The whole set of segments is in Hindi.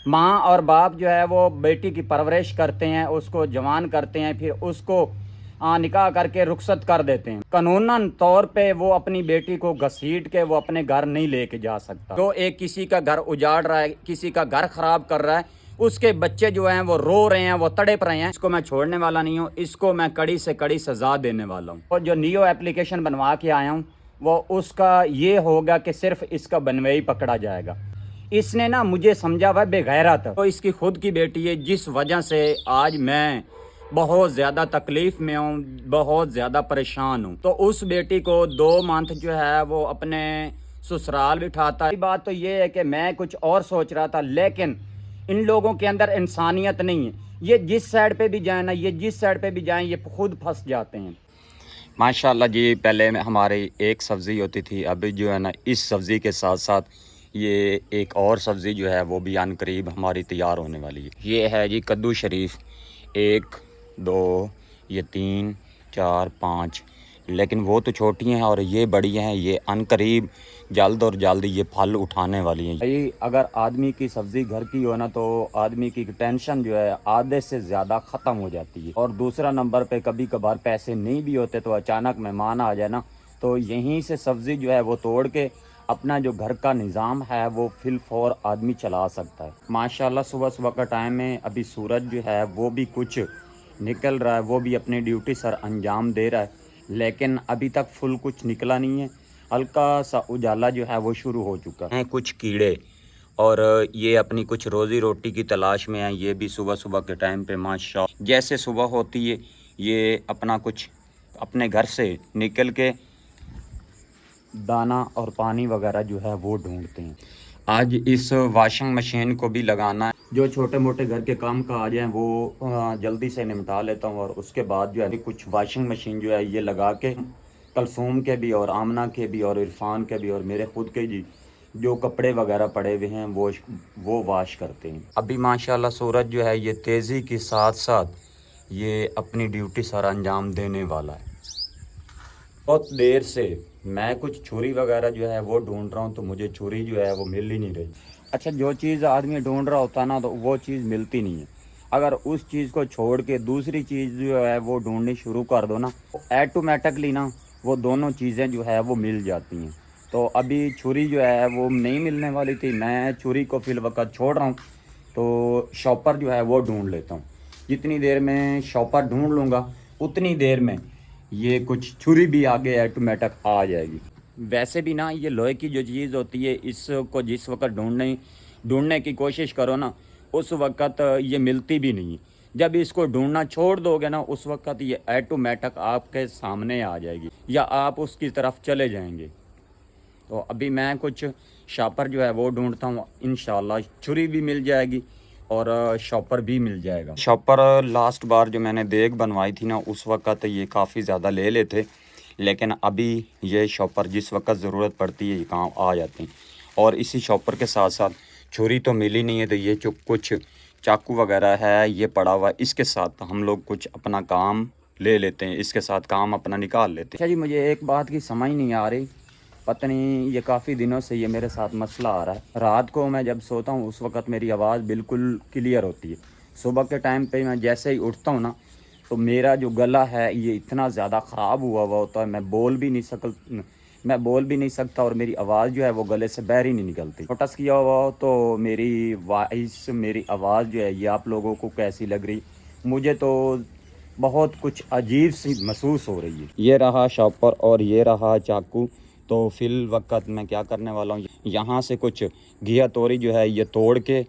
माँ और बाप जो है वो बेटी की परवरिश करते हैं, उसको जवान करते हैं, फिर उसको निकाह करके रुखसत कर देते हैं। कानूनन तौर पे वो अपनी बेटी को घसीट के वो अपने घर नहीं लेके जा सकता। तो एक किसी का घर उजाड़ रहा है, किसी का घर खराब कर रहा है, उसके बच्चे जो हैं वो रो रहे हैं, वो तड़प रहे हैं, इसको मैं छोड़ने वाला नहीं हूँ, इसको मैं कड़ी से कड़ी सजा देने वाला हूँ। और जो नियो एप्लीकेशन बनवा के आया हूँ वो उसका ये होगा कि सिर्फ इसका बनवई पकड़ा जाएगा। इसने ना मुझे समझा हुआ बेगैरत, तो इसकी खुद की बेटी है, जिस वजह से आज मैं बहुत ज़्यादा तकलीफ़ में हूँ, बहुत ज़्यादा परेशान हूँ। तो उस बेटी को 2 मंथ जो है वो अपने ससुराल बिठाता है। बात तो ये है कि मैं कुछ और सोच रहा था, लेकिन इन लोगों के अंदर इंसानियत नहीं है। ये जिस साइड पे भी जाए ना, ये जिस साइड पे भी जाएं, ये खुद फंस जाते हैं। माशाल्लाह जी, पहले में हमारी एक सब्ज़ी होती थी, अभी जो है ना इस सब्ज़ी के साथ साथ ये एक और सब्ज़ी जो है वो भी अनकरीब हमारी तैयार होने वाली है। ये है जी कद्दू शरीफ, 1 2 ये 3 4 5, लेकिन वो तो छोटी हैं और ये बड़ी हैं। ये अनकरीब जल्द और जल्द ये फल उठाने वाली हैं। भाई अगर आदमी की सब्ज़ी घर की हो ना, तो आदमी की टेंशन जो है आधे से ज़्यादा ख़त्म हो जाती है। और दूसरा नंबर पे कभी कभार पैसे नहीं भी होते तो अचानक मेहमान आ जाए ना, तो यहीं से सब्ज़ी जो है वो तोड़ के अपना जो घर का निज़ाम है वो फिल फॉर आदमी चला सकता है। माशाल्लाह सुबह सुबह का टाइम में अभी सूरज जो है वो भी कुछ निकल रहा है, वो भी अपनी ड्यूटी सर अंजाम दे रहा है, लेकिन अभी तक फुल कुछ निकला नहीं है। हल्का सा उजाला जो है वो शुरू हो चुका हैं कुछ कीड़े, और ये अपनी कुछ रोज़ी रोटी की तलाश में हैं। ये भी सुबह सुबह के टाइम पे माशाल्लाह जैसे सुबह होती है ये अपना कुछ अपने घर से निकल के दाना और पानी वगैरह जो है वो ढूंढते हैं। आज इस वॉशिंग मशीन को भी लगाना है। जो छोटे मोटे घर के काम काज हैं वो जल्दी से निपटा लेता हूँ, और उसके बाद जो है कुछ वॉशिंग मशीन जो है ये लगा के कलसूम के भी और आमना के भी और इरफान के भी और मेरे खुद के जी जो कपड़े वगैरह पड़े हुए हैं वो वॉश करते हैं। अभी माशाल्लाह सूरज जो है ये तेज़ी के साथ साथ ये अपनी ड्यूटी सर अंजाम देने वाला है। बहुत देर से मैं कुछ छुरी वगैरह जो है वो ढूंढ रहा हूँ, तो मुझे छुरी जो है वो मिल ही नहीं रही। अच्छा, जो चीज़ आदमी ढूंढ रहा होता है ना, तो वो चीज़ मिलती नहीं है। अगर उस चीज़ को छोड़ के दूसरी चीज़ जो है वो ढूंढनी शुरू कर दो ना, तो ऐटोमेटिकली ना वो दोनों चीज़ें जो है वो मिल जाती हैं। तो अभी छुरी जो है वो नहीं मिलने वाली थी, मैं छुरी को फिल वक्त छोड़ रहा हूँ, तो शॉपर जो है वो ढूंढ लेता हूँ। जितनी देर में शॉपर ढूंढ लूँगा उतनी देर में ये कुछ छुरी भी आगे ऑटोमेटिक आ जाएगी। वैसे भी ना ये लोहे की जो चीज़ होती है, इसको जिस वक्त ढूंढने की कोशिश करो ना, उस वक्त ये मिलती भी नहीं है। जब इसको ढूंढना छोड़ दोगे ना, उस वक्त ये ऑटोमेटिक आपके सामने आ जाएगी या आप उसकी तरफ चले जाएंगे। तो अभी मैं कुछ शॉपर जो है वो ढूंढता हूँ, इंशाल्लाह छुरी भी मिल जाएगी और शॉपर भी मिल जाएगा। शॉपर लास्ट बार जो मैंने देग बनवाई थी ना उस वक्त ये काफ़ी ज़्यादा ले लेते, लेकिन अभी ये शॉपर जिस वक्त ज़रूरत पड़ती है ये काम आ जाते हैं। और इसी शॉपर के साथ साथ छुरी तो मिली नहीं है, तो ये जो कुछ चाकू वगैरह है ये पड़ा हुआ है, इसके साथ हम लोग कुछ अपना काम ले लेते हैं, इसके साथ काम अपना निकाल लेते हैं। अच्छा जी, मुझे एक बात की समझ नहीं आ रही, पता नहीं ये काफ़ी दिनों से ये मेरे साथ मसला आ रहा है। रात को मैं जब सोता हूँ उस वक्त मेरी आवाज़ बिल्कुल क्लियर होती है। सुबह के टाइम पे मैं जैसे ही उठता हूँ ना, तो मेरा जो गला है ये इतना ज़्यादा ख़राब हुआ होता है, मैं बोल भी नहीं सकता और मेरी आवाज़ जो है वो गले से बाहर ही नहीं निकलती। टस किया हुआ हो तो मेरी आवाज़ जो है ये आप लोगों को कैसी लग रही? मुझे तो बहुत कुछ अजीब सी महसूस हो रही है। ये रहा शॉपर और ये रहा चाकू। तो फिल वक्त मैं क्या करने वाला हूँ, यहाँ से कुछ घिया तोरी जो है ये तोड़ के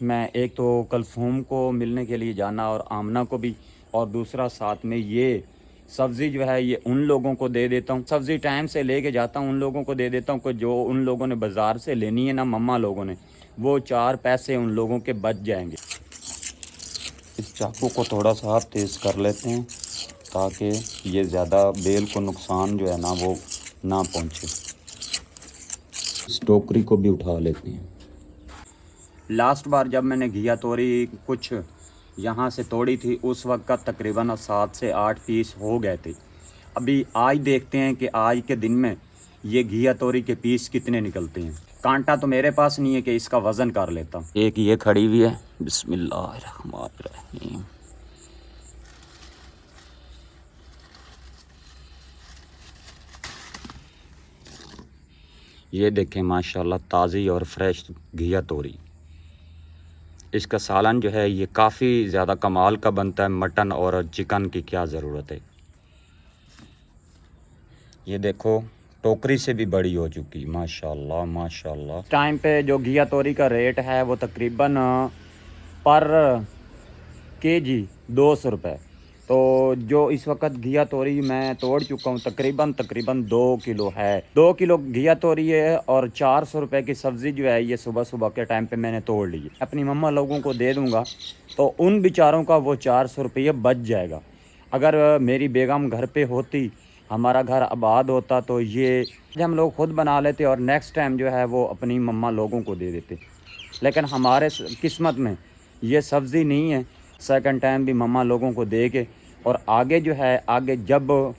मैं एक तो कलसूम को मिलने के लिए जाना और आमना को भी, और दूसरा साथ में ये सब्ज़ी जो है ये उन लोगों को दे देता हूँ। सब्ज़ी टाइम से लेके जाता हूँ, उन लोगों को दे देता हूँ कि जो उन लोगों ने बाज़ार से लेनी है ना, मम्मा लोगों ने, वो 4 पैसे उन लोगों के बच जाएंगे। इस चाकू को थोड़ा सा आप तेज़ कर लेते हैं ताकि ये ज़्यादा बेल को नुकसान जो है ना वो ना पहुँचे। इस टोकरी को भी उठा लेते हैं। लास्ट बार जब मैंने घिया तोरी कुछ यहाँ से तोड़ी थी उस वक्त तकरीबन 7 से 8 पीस हो गए थे। अभी आज देखते हैं कि आज के दिन में ये घिया तोरी के पीस कितने निकलते हैं। कांटा तो मेरे पास नहीं है कि इसका वज़न कर लेता हूँ। एक ये खड़ी हुई है, बिस्मिल्लाहिर्रहमानिर्रहीम। ये देखें माशाल्लाह ताज़ी और फ्रेश घिया तोरी। इसका सालन जो है ये काफ़ी ज़्यादा कमाल का बनता है। मटन और चिकन की क्या ज़रूरत है। ये देखो टोकरी से भी बड़ी हो चुकी, माशाल्लाह माशाल्लाह। टाइम पे जो घिया तोरी का रेट है वो तकरीबन पर केजी 200 रुपये। तो जो इस वक्त घिया तोरी मैं तोड़ चुका हूँ तकरीबन 2 किलो है। 2 किलो घिया तोरी है और 400 रुपये की सब्ज़ी जो है ये सुबह सुबह के टाइम पे मैंने तोड़ ली। अपनी मम्मा लोगों को दे दूँगा तो उन बेचारों का वो 400 रुपये बच जाएगा। अगर मेरी बेगम घर पे होती, हमारा घर आबाद होता तो ये हम लोग खुद बना लेते और नेक्स्ट टाइम जो है वो अपनी मम्मा लोगों को दे देते। लेकिन हमारे किस्मत में ये सब्ज़ी नहीं है। सेकंड टाइम भी मम्मा लोगों को दे के और आगे जो है आगे जब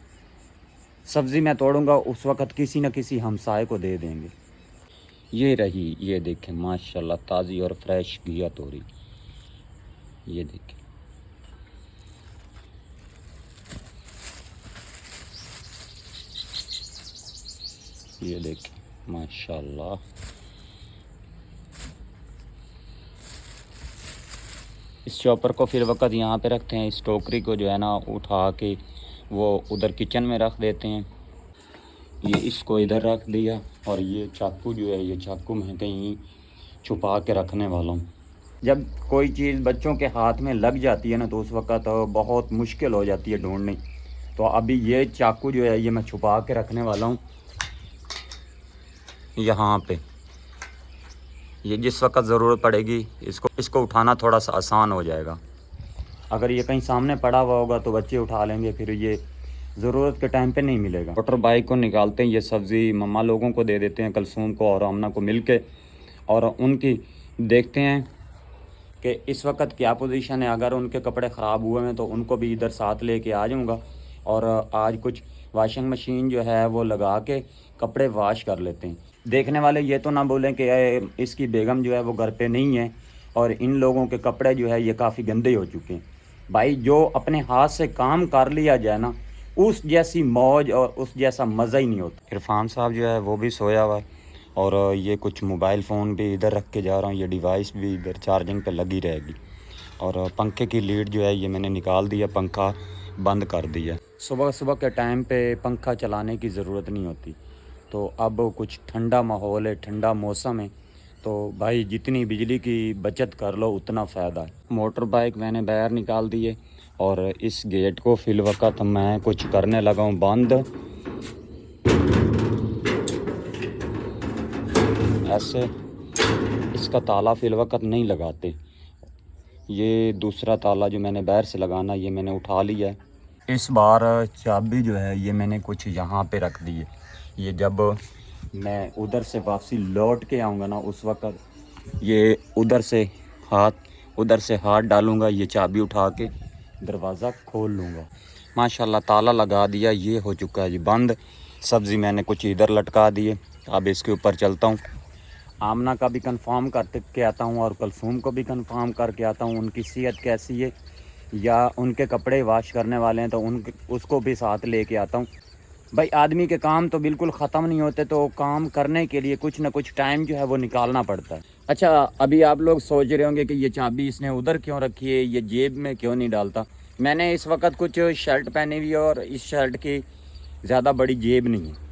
सब्ज़ी मैं तोड़ूंगा उस वक़्त किसी न किसी हमसाए को दे देंगे। ये रही, ये देखें माशाल्लाह ताज़ी और फ्रेश घिया तोरी। ये देखें ये देखें माशाल्लाह। इस चॉपर को फिर वक्त यहाँ पे रखते हैं। इस टोकरी को जो है ना उठा के वो उधर किचन में रख देते हैं। ये इसको इधर रख दिया और ये चाकू जो है ये चाकू मैं कहीं छुपा के रखने वाला हूँ। जब कोई चीज़ बच्चों के हाथ में लग जाती है ना तो उस वक़्त बहुत मुश्किल हो जाती है ढूंढनी। तो अभी ये चाकू जो है ये मैं छुपा के रखने वाला हूँ यहाँ पे। ये जिस वक्त ज़रूरत पड़ेगी इसको उठाना थोड़ा सा आसान हो जाएगा। अगर ये कहीं सामने पड़ा हुआ होगा तो बच्चे उठा लेंगे, फिर ये ज़रूरत के टाइम पे नहीं मिलेगा। मोटर बाइक को निकालते हैं, ये सब्ज़ी मम्मा लोगों को दे देते हैं, कलसूम को और आमना को मिल के, और उनकी देखते हैं कि इस वक्त क्या पोजीशन है। अगर उनके कपड़े ख़राब हुए हैं तो उनको भी इधर साथ लेके आ जाऊँगा और आज कुछ वॉशिंग मशीन जो है वो लगा के कपड़े वॉश कर लेते हैं। देखने वाले ये तो ना बोलें कि इसकी बेगम जो है वो घर पे नहीं है और इन लोगों के कपड़े जो है ये काफ़ी गंदे हो चुके हैं। भाई जो अपने हाथ से काम कर लिया जाए ना उस जैसी मौज और उस जैसा मज़ा ही नहीं होता। इरफान साहब जो है वो भी सोया हुआ है और ये कुछ मोबाइल फ़ोन भी इधर रख के जा रहा हूँ। ये डिवाइस भी इधर चार्जिंग पे लगी रहेगी और पंखे की लीड जो है ये मैंने निकाल दिया, पंखा बंद कर दिया। सुबह सुबह के टाइम पे पंखा चलाने की ज़रूरत नहीं होती। तो अब कुछ ठंडा माहौल है, ठंडा मौसम है, तो भाई जितनी बिजली की बचत कर लो उतना फ़ायदा है। मोटर बाइक मैंने बाहर निकाल दिए और इस गेट को फिल वक्त मैं कुछ करने लगा हूँ बंद। ऐसे इसका ताला फिल वक्त नहीं लगाते। ये दूसरा ताला जो मैंने बाहर से लगाना ये मैंने उठा लिया है। इस बार चाबी जो है ये मैंने कुछ यहाँ पे रख दी है। ये जब मैं उधर से वापसी लौट के आऊँगा ना उस वक्त ये उधर से हाथ डालूँगा, ये चाबी उठा के दरवाज़ा खोल लूँगा। माशाल्लाह ताला लगा दिया, ये हो चुका है जी बंद। सब्ज़ी मैंने कुछ इधर लटका दिए, अब इसके ऊपर चलता हूँ। आमना का भी कंफर्म करके आता हूँ और कलसूम को भी कंफर्म करके आता हूँ उनकी सेहत कैसी है, या उनके कपड़े वॉश करने वाले हैं तो उसको भी साथ लेके आता हूँ। भाई आदमी के काम तो बिल्कुल ख़त्म नहीं होते, तो काम करने के लिए कुछ ना कुछ टाइम जो है वो निकालना पड़ता है। अच्छा, अभी आप लोग सोच रहे होंगे कि ये चाबी इसने उधर क्यों रखी है, ये जेब में क्यों नहीं डालता। मैंने इस वक्त कुछ शर्ट पहनी हुई है और इस शर्ट की ज़्यादा बड़ी जेब नहीं है।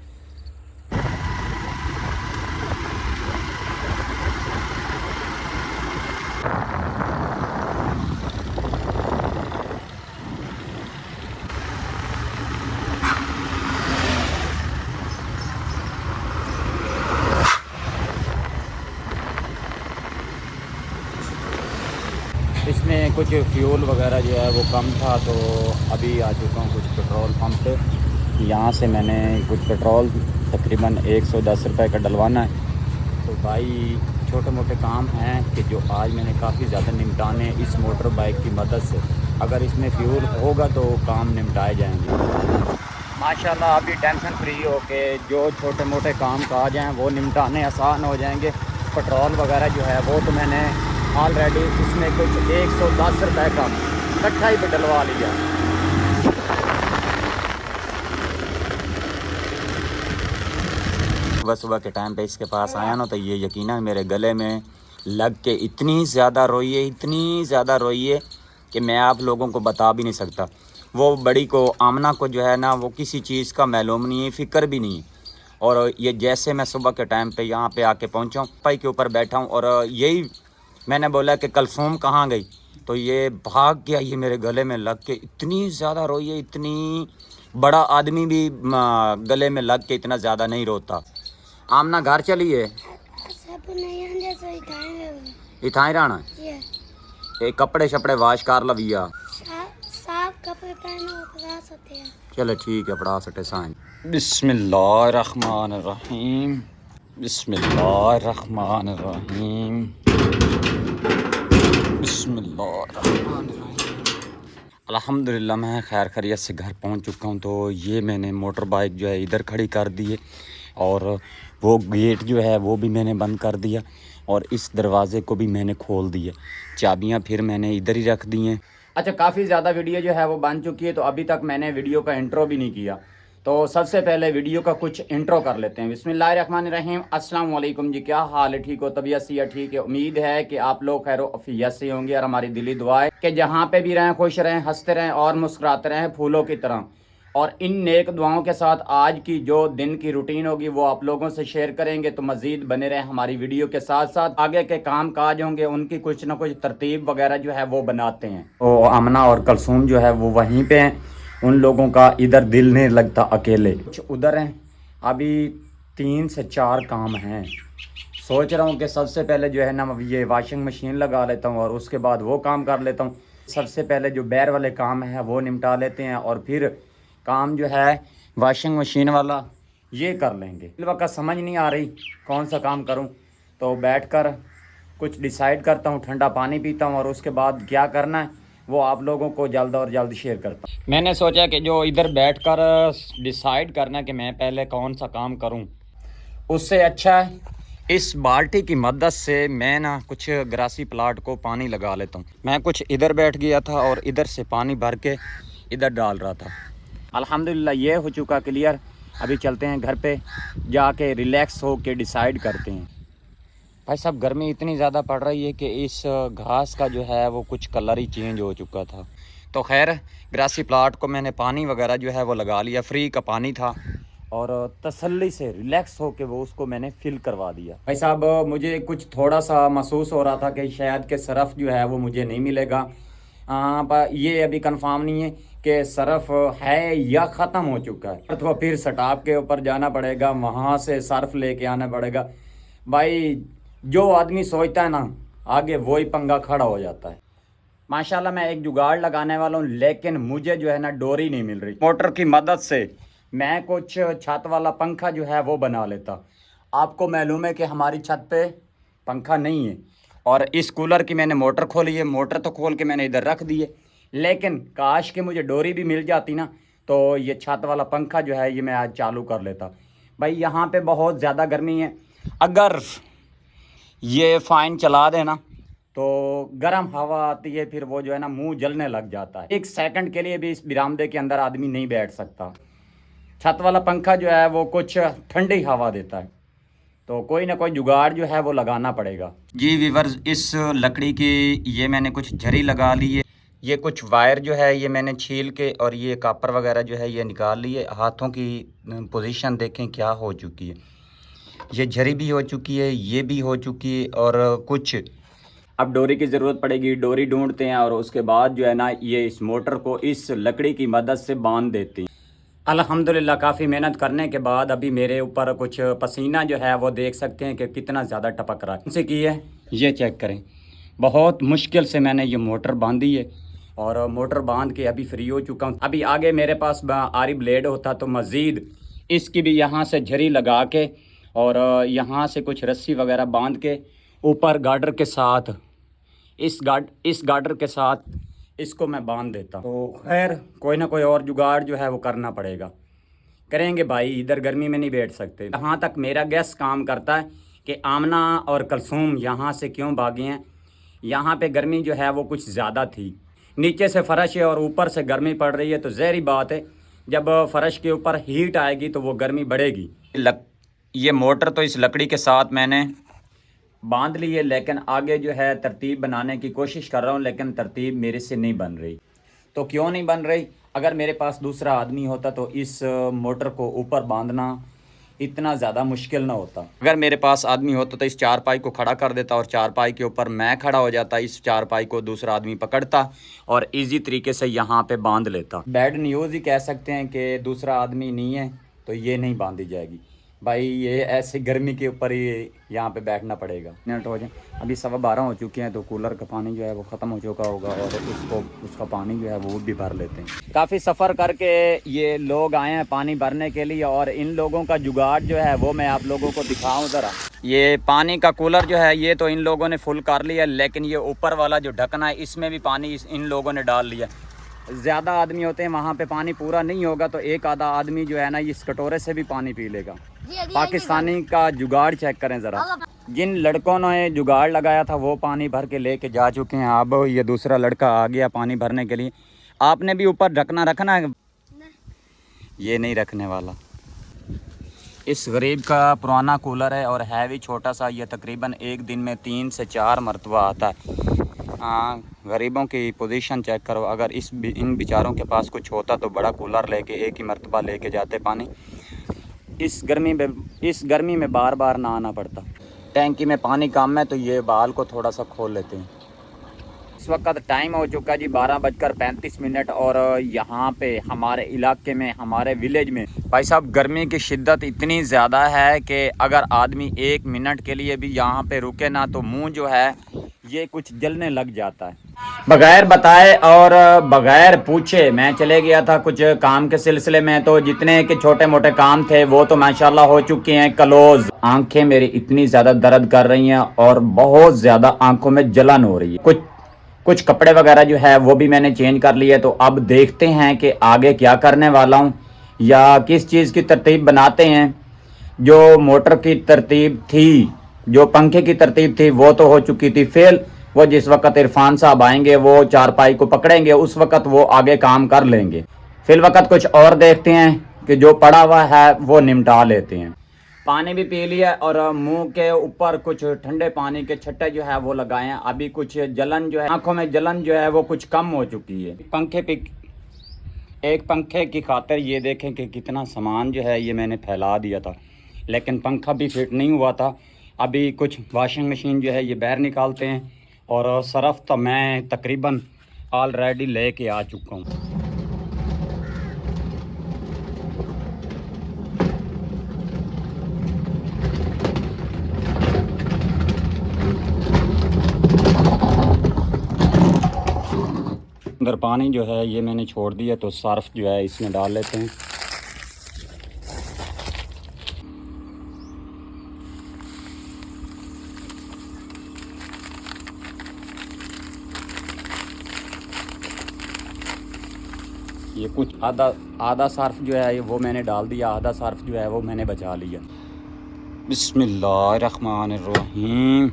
इसमें कुछ फ्यूल वगैरह जो है वो कम था, तो अभी आ चुका हूँ कुछ पेट्रोल पंप पे। यहाँ से मैंने कुछ पेट्रोल तकरीबन 110 रुपये का डलवाना है। तो भाई छोटे मोटे काम हैं कि जो आज मैंने काफ़ी ज़्यादा निपटाने इस मोटर बाइक की मदद से। अगर इसमें फ्यूल होगा तो काम निपटाए जाएंगे। माशाल्लाह अभी टेंशन फ्री हो के जो छोटे मोटे काम काज हैं वो निपटाने आसान हो जाएंगे। पेट्रोल वगैरह जो है वो तो मैंने ऑलरेडी इसमें कुछ 110 रुपये का इकट्ठा ही पे डलवा लिया। सुबह सुबह के टाइम पे इसके पास आया ना तो ये यकीनन मेरे गले में लग के इतनी ज़्यादा रोई है कि मैं आप लोगों को बता भी नहीं सकता। वो बड़ी को आमना को जो है ना वो किसी चीज़ का मालूम नहीं है, फ़िक्र भी नहीं है। और ये जैसे मैं सुबह के टाइम पे यहाँ पे आके पहुँचा हूँ, पाई के ऊपर बैठा हूँ और यही मैंने बोला कि कलसूम कहाँ गई, तो ये भाग गया। ये मेरे गले में लग के इतनी ज़्यादा रोई है, इतनी बड़ा आदमी भी गले में लग के इतना ज़्यादा नहीं रोता। आमना घर चली है इथाई रहना ये कपड़े शपड़े वाश कर लविया साफ कपड़े पहनो पड़ा सकते हैं। चलो ठीक है पढ़ा सटे साइन। बिस्मिल्लाहिर्रहमानिर्रहीम बिस्मिल्लाहिर्रहमानिर्रहीम बिस्मिल्लाहिर्रहमानिर्रहीम। अल्हम्दुलिल्लाह मैं खैर खैरियत से घर पहुंच चुका हूं। तो ये मैंने मोटर बाइक जो है इधर खड़ी कर दी है और वो गेट जो है वो भी मैंने बंद कर दिया और इस दरवाज़े को भी मैंने खोल दिया। चाबियां फिर मैंने इधर ही रख दी हैं। अच्छा, काफ़ी ज़्यादा वीडियो जो है वो बन चुकी है, तो अभी तक मैंने वीडियो का इंट्रो भी नहीं किया। तो सबसे पहले वीडियो का कुछ इंट्रो कर लेते हैं। बिस्मिल्लाहिर्रहमानिर्रहीम, अस्सलाम वालेकुम जी। क्या हाल है? ठीक हो? तबीयत से ठीक है? उम्मीद है कि आप लोग खैर अफियत से होंगे और हमारी दिली दुआ है कि जहाँ पे भी रहें खुश रहें, हंसते रहें और मुस्कुराते रहें फूलों की तरह। और इन नेक दुआओं के साथ आज की जो दिन की रूटीन होगी वो आप लोगों से शेयर करेंगे। तो मज़ीद बने रहें हमारी वीडियो के साथ साथ। आगे के काम काज होंगे उनकी कुछ ना कुछ तरतीब वगैरह जो है वो बनाते हैं। तो आमना और कलसूम जो है वो वहीं पे हैं। उन लोगों का इधर दिल नहीं लगता अकेले, कुछ उधर हैं। अभी 3 से 4 काम हैं। सोच रहा हूँ कि सबसे पहले जो है ना ये वॉशिंग मशीन लगा लेता हूँ और उसके बाद वो काम कर लेता हूँ। सबसे पहले जो बैर वाले काम है वो निपटा लेते हैं और फिर काम जो है वॉशिंग मशीन वाला ये कर लेंगे। इस वक्त समझ नहीं आ रही कौन सा काम करूं, तो बैठकर कुछ डिसाइड करता हूं, ठंडा पानी पीता हूं और उसके बाद क्या करना है वो आप लोगों को जल्द और जल्द शेयर करता हूं। मैंने सोचा कि जो इधर बैठकर डिसाइड करना कि मैं पहले कौन सा काम करूं, उससे अच्छा है इस बाल्टी की मदद से मैं ना कुछ ग्रासी प्लाट को पानी लगा लेता हूँ। मैं कुछ इधर बैठ गया था और इधर से पानी भर के इधर डाल रहा था। अल्हम्दुलिल्लाह ये हो चुका क्लियर। अभी चलते हैं घर पे, जाके रिलैक्स हो के डिसाइड करते हैं। भाई साहब गर्मी इतनी ज़्यादा पड़ रही है कि इस घास का जो है वो कुछ कलर ही चेंज हो चुका था। तो खैर ग्रासी प्लाट को मैंने पानी वगैरह जो है वो लगा लिया, फ्री का पानी था और तसल्ली से रिलैक्स हो के वो उसको मैंने फिल करवा दिया। भाई साहब मुझे कुछ थोड़ा सा महसूस हो रहा था कि शायद के सरफ़ जो है वो मुझे नहीं मिलेगा। पर ये अभी कंफर्म नहीं है कि सरफ है या ख़त्म हो चुका है। तो फिर स्टॉप के ऊपर जाना पड़ेगा, वहाँ से सर्फ लेके आना पड़ेगा। भाई जो आदमी सोचता है ना आगे वही पंगा खड़ा हो जाता है। माशाल्लाह मैं एक जुगाड़ लगाने वाला हूँ, लेकिन मुझे जो है ना डोरी नहीं मिल रही। मोटर की मदद से मैं कुछ छत वाला पंखा जो है वो बना लेता। आपको मालूम है कि हमारी छत पे पंखा नहीं है और इस कूलर की मैंने मोटर खोली है। मोटर तो खोल के मैंने इधर रख दी है, लेकिन काश के मुझे डोरी भी मिल जाती ना तो ये छत वाला पंखा जो है ये मैं आज चालू कर लेता। भाई यहाँ पे बहुत ज़्यादा गर्मी है। अगर ये फ़ैन चला देना तो गर्म हवा आती है, फिर वो जो है ना मुंह जलने लग जाता है। 1 सेकंड के लिए भी इस बरामदे के अंदर आदमी नहीं बैठ सकता। छत वाला पंखा जो है वो कुछ ठंडी हवा देता है, तो कोई ना कोई जुगाड़ जो है वो लगाना पड़ेगा। जी वीवर्स, इस लकड़ी की ये मैंने कुछ झरी लगा ली है। ये कुछ वायर जो है ये मैंने छील के और ये कापर वगैरह जो है ये निकाल लिए। हाथों की पोजीशन देखें क्या हो चुकी है। ये झरी भी हो चुकी है, ये भी हो चुकी है और कुछ अब डोरी की ज़रूरत पड़ेगी। डोरी ढूंढते हैं और उसके बाद जो है ना ये इस मोटर को इस लकड़ी की मदद से बांध देते हैं। अल्हम्दुलिल्लाह काफ़ी मेहनत करने के बाद अभी मेरे ऊपर कुछ पसीना जो है वो देख सकते हैं कि कितना ज़्यादा टपक रहा है। उनसे की है ये चेक करें। बहुत मुश्किल से मैंने ये मोटर बांधी है और मोटर बांध के अभी फ्री हो चुका हूँ। अभी आगे मेरे पास आरी ब्लेड होता तो मज़ीद इसकी भी यहाँ से झरी लगा के और यहाँ से कुछ रस्सी वगैरह बांध के ऊपर गार्डर के साथ इस गार्डर के साथ इसको मैं बांध देता। तो खैर कोई ना कोई और जुगाड़ जो है वो करना पड़ेगा। करेंगे भाई, इधर गर्मी में नहीं बैठ सकते। यहाँ तक मेरा गैस काम करता है कि आमना और कलसूम यहाँ से क्यों भागे हैं। यहाँ पे गर्मी जो है वो कुछ ज़्यादा थी, नीचे से फर्श है और ऊपर से गर्मी पड़ रही है, तो ज़हरी बात है जब फर्श के ऊपर हीट आएगी तो वो गर्मी बढ़ेगी। ये मोटर तो इस लकड़ी के साथ मैंने बांध ली है, लेकिन आगे जो है तरतीब बनाने की कोशिश कर रहा हूँ, लेकिन तरतीब मेरे से नहीं बन रही। तो क्यों नहीं बन रही? अगर मेरे पास दूसरा आदमी होता तो इस मोटर को ऊपर बांधना इतना ज़्यादा मुश्किल ना होता। अगर मेरे पास आदमी होता तो इस चारपाई को खड़ा कर देता और चारपाई के ऊपर मैं खड़ा हो जाता, इस चारपाई को दूसरा आदमी पकड़ता और इजी तरीके से यहाँ पे बांध लेता। बैड न्यूज़ ही कह सकते हैं कि दूसरा आदमी नहीं है तो ये नहीं बांधी जाएगी भाई। ये ऐसे गर्मी के ऊपर ही यहाँ पे बैठना पड़ेगा। मिनट हो जाए, अभी 12:15 हो चुके हैं, तो कूलर का पानी जो है वो ख़त्म हो चुका होगा और उसका पानी जो है वो भी भर लेते हैं। काफ़ी सफ़र करके ये लोग आए हैं पानी भरने के लिए, और इन लोगों का जुगाड़ जो है वो मैं आप लोगों को दिखाऊं ज़रा। ये पानी का कूलर जो है ये तो इन लोगों ने फुल कर लिया, लेकिन ये ऊपर वाला जो ढकना है इसमें भी पानी इन लोगों ने डाल लिया। ज़्यादा आदमी होते हैं वहाँ पे पानी पूरा नहीं होगा, तो एक आधा आदमी जो है ना इस कटोरे से भी पानी पी लेगा। पाकिस्तानी का जुगाड़ चेक करें ज़रा। जिन लड़कों ने जुगाड़ लगाया था वो पानी भर के लेके जा चुके हैं। अब ये दूसरा लड़का आ गया पानी भरने के लिए। आपने भी ऊपर ढकना रखना है? ये नहीं रखने वाला। इस गरीब का पुराना कूलर है और है भी छोटा सा। ये तकरीबन एक दिन में 3 से 4 मरतबा आता है। हाँ, गरीबों की पोजीशन चेक करो। अगर इन बेचारों के पास कुछ होता तो बड़ा कूलर लेके एक ही मरतबा लेके जाते पानी। इस गर्मी में बार बार ना आना पड़ता। टैंकी में पानी कम है तो ये बाल को थोड़ा सा खोल लेते हैं। इस वक्त टाइम हो चुका जी 12:35 और यहाँ पे हमारे इलाके में, हमारे विलेज में भाई साहब गर्मी की शिद्दत इतनी ज़्यादा है कि अगर आदमी 1 मिनट के लिए भी यहाँ पे रुके ना तो मुंह जो है ये कुछ जलने लग जाता है। बगैर बताए और बगैर पूछे मैं चले गया था कुछ काम के सिलसिले में, तो जितने के छोटे मोटे काम थे वो तो माशाल्लाह हो चुके हैं क्लोज। आंखें मेरी इतनी ज़्यादा दर्द कर रही हैं और बहुत ज़्यादा आंखों में जलन हो रही है। कुछ कपड़े वगैरह जो है वो भी मैंने चेंज कर लिए। तो अब देखते हैं कि आगे क्या करने वाला हूँ या किस चीज़ की तरतीब बनाते हैं। जो मोटर की तरतीब थी, जो पंखे की तरतीब थी वो तो हो चुकी थी फेल। वो जिस वक्त इरफान साहब आएंगे वो चारपाई को पकड़ेंगे, उस वक्त वो आगे काम कर लेंगे। फिल वक्त कुछ और देखते हैं कि जो पड़ा हुआ है वो निपटा लेते हैं। पानी भी पी लिया और मुंह के ऊपर कुछ ठंडे पानी के छट्टे जो है वो लगाए हैं। अभी कुछ जलन जो है, आंखों में जलन जो है वो कुछ कम हो चुकी है। एक पंखे की खातिर ये देखें कि कितना सामान जो है ये मैंने फैला दिया था, लेकिन पंखा भी फिट नहीं हुआ था। अभी कुछ वॉशिंग मशीन जो है ये बाहर निकालते हैं और सरफ तो मैं तकरीबन ऑलरेडी लेके आ चुका हूँ। अंदर पानी जो है ये मैंने छोड़ दिया, तो सर्फ जो है इसमें डाल लेते हैं। ये कुछ आधा सर्फ जो है वो मैंने डाल दिया, आधा सर्फ जो है वो मैंने बचा लिया। बिस्मिल्लाहिर्रहमानिर्रहीम।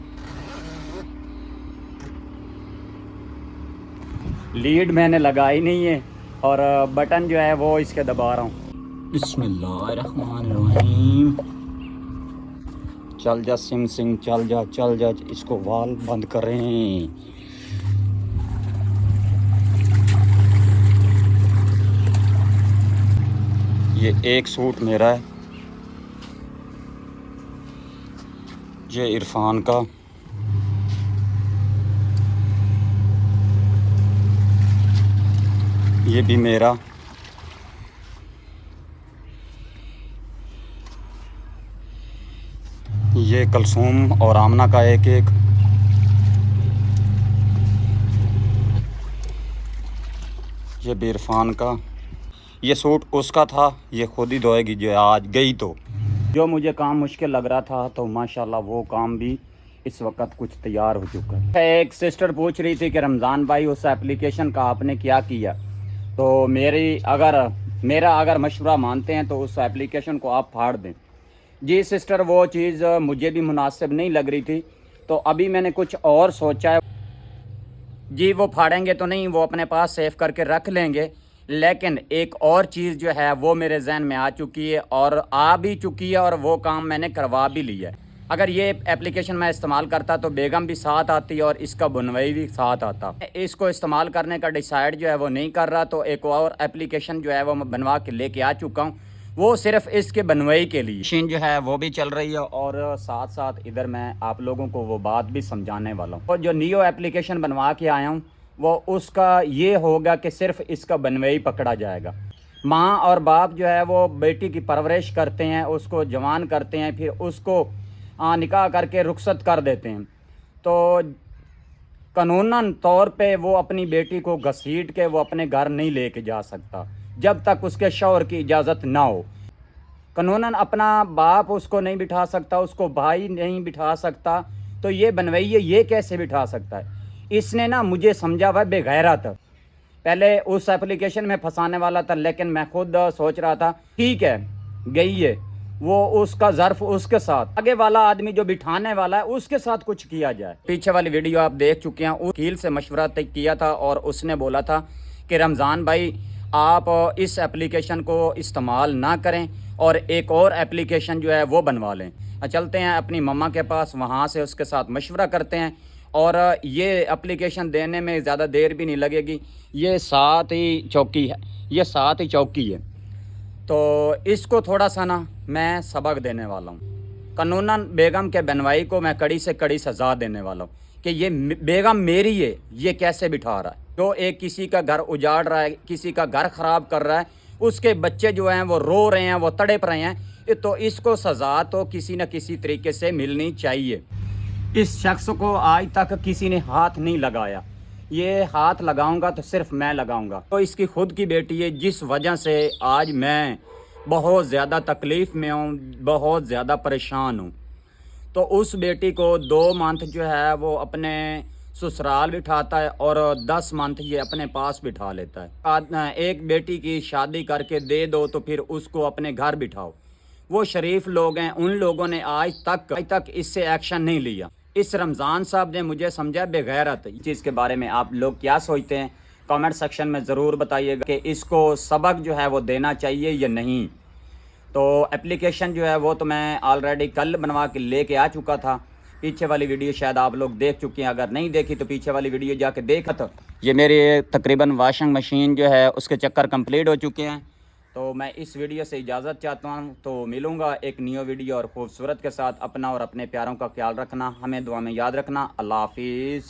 लीड मैंने लगाई नहीं है और बटन जो है वो इसके दबा रहा हूँ। बिस्मिल्लाहिर्रहमानिर्रहीम। चल जा सिंह चल जा, इसको वाल बंद करें। ये एक सूट मेरा है, ये इरफान का, ये भी मेरा, ये कलसूम और आमना का एक, ये भी इरफान का। ये सूट उसका था, ये खुद ही धोएगी जो आज गई। तो जो मुझे काम मुश्किल लग रहा था तो माशाल्लाह वो काम भी इस वक्त कुछ तैयार हो चुका है। एक सिस्टर पूछ रही थी कि रमज़ान भाई उस एप्लीकेशन का आपने क्या किया, तो मेरा अगर मशवरा मानते हैं तो उस एप्लीकेशन को आप फाड़ दें। जी सिस्टर, वो चीज़ मुझे भी मुनासिब नहीं लग रही थी, तो अभी मैंने कुछ और सोचा है। जी वो फाड़ेंगे तो नहीं, वो अपने पास सेव करके रख लेंगे, लेकिन एक और चीज़ जो है वो मेरे जहन में आ चुकी है और आ भी चुकी है, और वो काम मैंने करवा भी लिया है। अगर ये एप्लीकेशन मैं इस्तेमाल करता तो बेगम भी साथ आती और इसका बनवाई भी साथ आता। इसको इस्तेमाल करने का डिसाइड जो है वो नहीं कर रहा, तो एक और एप्लीकेशन जो है वो मैं बनवा के लेके आ चुका हूँ, वो सिर्फ इसके बनवाई के लिए। मशीन जो है वो भी चल रही है और साथ साथ इधर मैं आप लोगों को वो बात भी समझाने वाला हूँ। और जो नियो एप्लीकेशन बनवा के आया हूँ वो उसका ये होगा कि सिर्फ इसका बनवाई पकड़ा जाएगा। माँ और बाप जो है वो बेटी की परवरिश करते हैं, उसको जवान करते हैं, फिर उसको निकाह करके रुखसत कर देते हैं। तो कानूनन तौर पे वो अपनी बेटी को घसीट के वो अपने घर नहीं लेके जा सकता जब तक उसके शौहर की इजाज़त ना हो। कानूनन अपना बाप उसको नहीं बिठा सकता, उसको भाई नहीं बिठा सकता, तो ये बनवैया ये कैसे बिठा सकता है? इसने ना मुझे समझा हुआ बेगैरत। पहले उस एप्लीकेशन में फंसाने वाला था, लेकिन मैं खुद सोच रहा था ठीक है गई है, वो उसका ज़र्फ उसके साथ, आगे वाला आदमी जो बिठाने वाला है उसके साथ कुछ किया जाए। पीछे वाली वीडियो आप देख चुके हैं, वकील से मशवरा तय किया था और उसने बोला था कि रमज़ान भाई आप इस एप्लीकेशन को इस्तेमाल ना करें और एक और एप्लीकेशन जो है वो बनवा लें। चलते हैं अपनी मम्मा के पास, वहाँ से उसके साथ मशवरा करते हैं और ये एप्लीकेशन देने में ज़्यादा देर भी नहीं लगेगी। ये साथ ही चौकी है, ये साथ ही चौकी है, तो इसको थोड़ा सा ना मैं सबक देने वाला हूँ। कानूनन बेगम के बनवाई को मैं कड़ी से कड़ी सज़ा देने वाला हूँ कि ये बेगम मेरी है, ये कैसे बिठा रहा है। जो एक किसी का घर उजाड़ रहा है, किसी का घर ख़राब कर रहा है, उसके बच्चे जो हैं वो रो रहे हैं, वो तड़प रहे हैं, तो इसको सज़ा तो किसी न किसी तरीके से मिलनी चाहिए। इस शख्स को आज तक किसी ने हाथ नहीं लगाया, ये हाथ लगाऊंगा तो सिर्फ मैं लगाऊंगा। तो इसकी खुद की बेटी है, जिस वजह से आज मैं बहुत ज़्यादा तकलीफ़ में हूँ, बहुत ज़्यादा परेशान हूँ। तो उस बेटी को 2 मंथ जो है वो अपने ससुराल बिठाता है और 10 मंथ ये अपने पास बिठा लेता है। एक बेटी की शादी करके दे दो तो फिर उसको अपने घर बिठाओ। वो शरीफ लोग हैं, उन लोगों ने आज तक इससे एक्शन नहीं लिया। इस रमज़ान साहब ने मुझे समझा बेगैरत। इस चीज़ के बारे में आप लोग क्या सोचते हैं कमेंट सेक्शन में ज़रूर बताइएगा कि इसको सबक जो है वो देना चाहिए या नहीं। तो एप्लीकेशन जो है वो तो मैं ऑलरेडी कल बनवा के लेके आ चुका था। पीछे वाली वीडियो शायद आप लोग देख चुके हैं, अगर नहीं देखी तो पीछे वाली वीडियो जाके देखा। तो ये मेरी तकरीबन वॉशिंग मशीन जो है उसके चक्कर कंप्लीट हो चुके हैं। तो मैं इस वीडियो से इजाज़त चाहता हूँ, तो मिलूँगा एक न्यू वीडियो और खूबसूरत के साथ। अपना और अपने प्यारों का ख्याल रखना, हमें दुआ में याद रखना। अल्लाह हाफिज़।